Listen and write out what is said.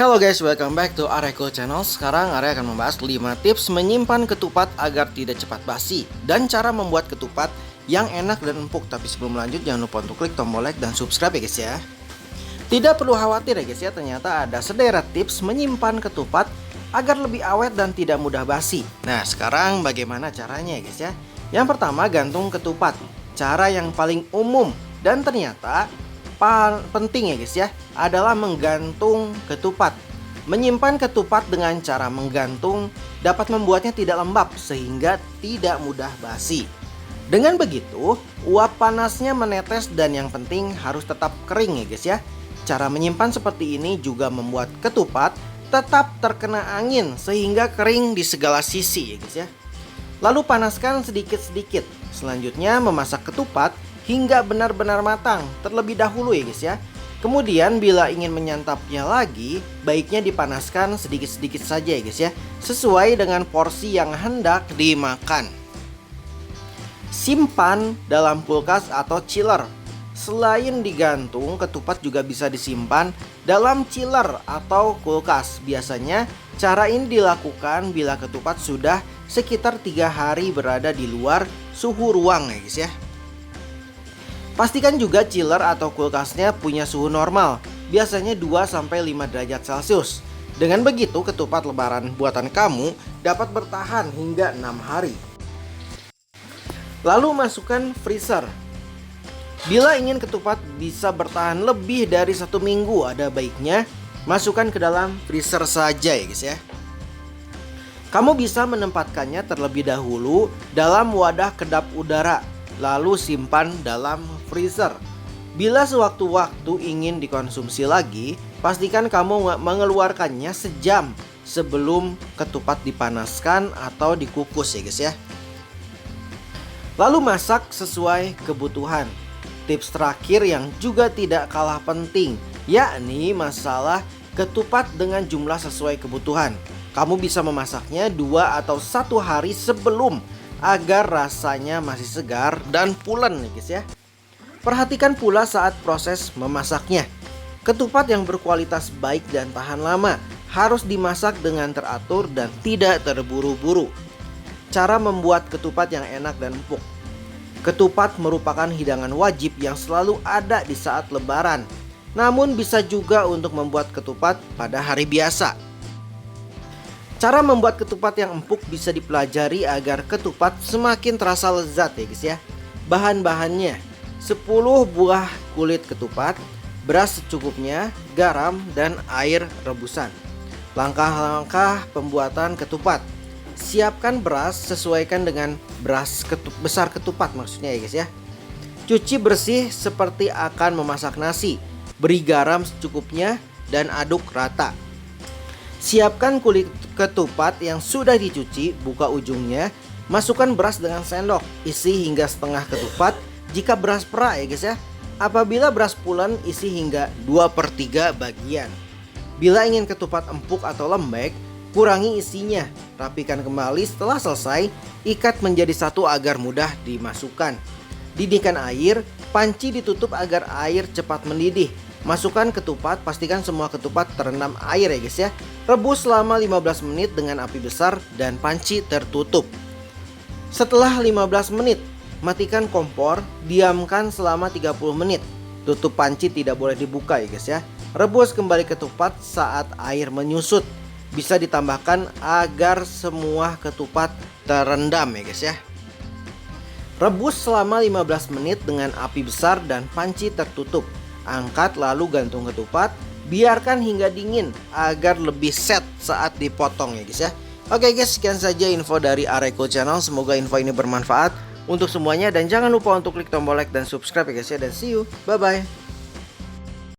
Hello guys, welcome back to Areko Channel. Sekarang Are akan membahas 5 tips menyimpan ketupat agar tidak cepat basi dan cara membuat ketupat yang enak dan empuk. Tapi sebelum lanjut, jangan lupa untuk klik tombol like dan subscribe ya guys ya. Tidak perlu khawatir ya guys ya, ternyata ada sederet tips menyimpan ketupat agar lebih awet dan tidak mudah basi. Nah, sekarang bagaimana caranya ya guys ya? Yang pertama, gantung ketupat. Cara yang paling umum dan ternyata penting ya guys ya, adalah menggantung ketupat. Menyimpan ketupat dengan cara menggantung dapat membuatnya tidak lembab sehingga tidak mudah basi. Dengan begitu, uap panasnya menetes dan yang penting harus tetap kering ya guys ya. Cara menyimpan seperti ini juga membuat ketupat tetap terkena angin sehingga kering di segala sisi ya guys ya. Lalu panaskan sedikit-sedikit. Selanjutnya memasak ketupat hingga benar-benar matang terlebih dahulu ya guys ya. Kemudian bila ingin menyantapnya lagi, baiknya dipanaskan sedikit-sedikit saja ya guys ya, sesuai dengan porsi yang hendak dimakan. Simpan dalam kulkas atau chiller. Selain digantung, ketupat juga bisa disimpan dalam chiller atau kulkas. Biasanya cara ini dilakukan bila ketupat sudah sekitar 3 hari berada di luar suhu ruang ya guys ya. Pastikan juga chiller atau kulkasnya punya suhu normal, biasanya 2-5 derajat Celcius. Dengan begitu ketupat lebaran buatan kamu dapat bertahan hingga 6 hari. Lalu masukkan freezer. Bila ingin ketupat bisa bertahan lebih dari 1 minggu, ada baiknya masukkan ke dalam freezer saja ya guys ya. Kamu bisa menempatkannya terlebih dahulu dalam wadah kedap udara, lalu simpan dalam freezer. Bila sewaktu-waktu ingin dikonsumsi lagi, pastikan kamu mengeluarkannya sejam sebelum ketupat dipanaskan atau dikukus ya guys ya. Lalu masak sesuai kebutuhan. Tips terakhir yang juga tidak kalah penting, yakni masalah ketupat dengan jumlah sesuai kebutuhan. Kamu bisa memasaknya 2 atau 1 hari sebelum agar rasanya masih segar dan pulen nih guys ya. Perhatikan pula saat proses memasaknya. Ketupat yang berkualitas baik dan tahan lama harus dimasak dengan teratur dan tidak terburu-buru. Cara membuat ketupat yang enak dan empuk. Ketupat merupakan hidangan wajib yang selalu ada di saat lebaran. Namun bisa juga untuk membuat ketupat pada hari biasa. Cara membuat ketupat yang empuk bisa dipelajari agar ketupat semakin terasa lezat ya guys ya. Bahan-bahannya: 10 buah kulit ketupat, beras secukupnya, garam, dan air rebusan. Langkah-langkah pembuatan ketupat. Siapkan beras, sesuaikan dengan beras besar ketupat maksudnya ya guys ya. Cuci bersih seperti akan memasak nasi. Beri garam secukupnya dan aduk rata. Siapkan kulit ketupat yang sudah dicuci, buka ujungnya, masukkan beras dengan sendok, isi hingga setengah ketupat jika beras perak ya guys ya. Apabila beras pulen, isi hingga 2/3 bagian. Bila ingin ketupat empuk atau lembek, kurangi isinya, rapikan kembali setelah selesai, ikat menjadi satu agar mudah dimasukkan. Didihkan air, panci ditutup agar air cepat mendidih. Masukkan ketupat, pastikan semua ketupat terendam air ya guys ya. Rebus selama 15 menit dengan api besar dan panci tertutup. Setelah 15 menit, matikan kompor, diamkan selama 30 menit. Tutup panci, tidak boleh dibuka ya guys ya. Rebus kembali ketupat saat air menyusut. Bisa ditambahkan agar semua ketupat terendam ya guys ya. Rebus selama 15 menit dengan api besar dan panci tertutup. Angkat lalu gantung ketupat, biarkan hingga dingin agar lebih set saat dipotong ya guys ya. Oke guys, sekian saja info dari Areko Channel. Semoga info ini bermanfaat untuk semuanya dan jangan lupa untuk klik tombol like dan subscribe ya guys ya, dan see you, bye bye.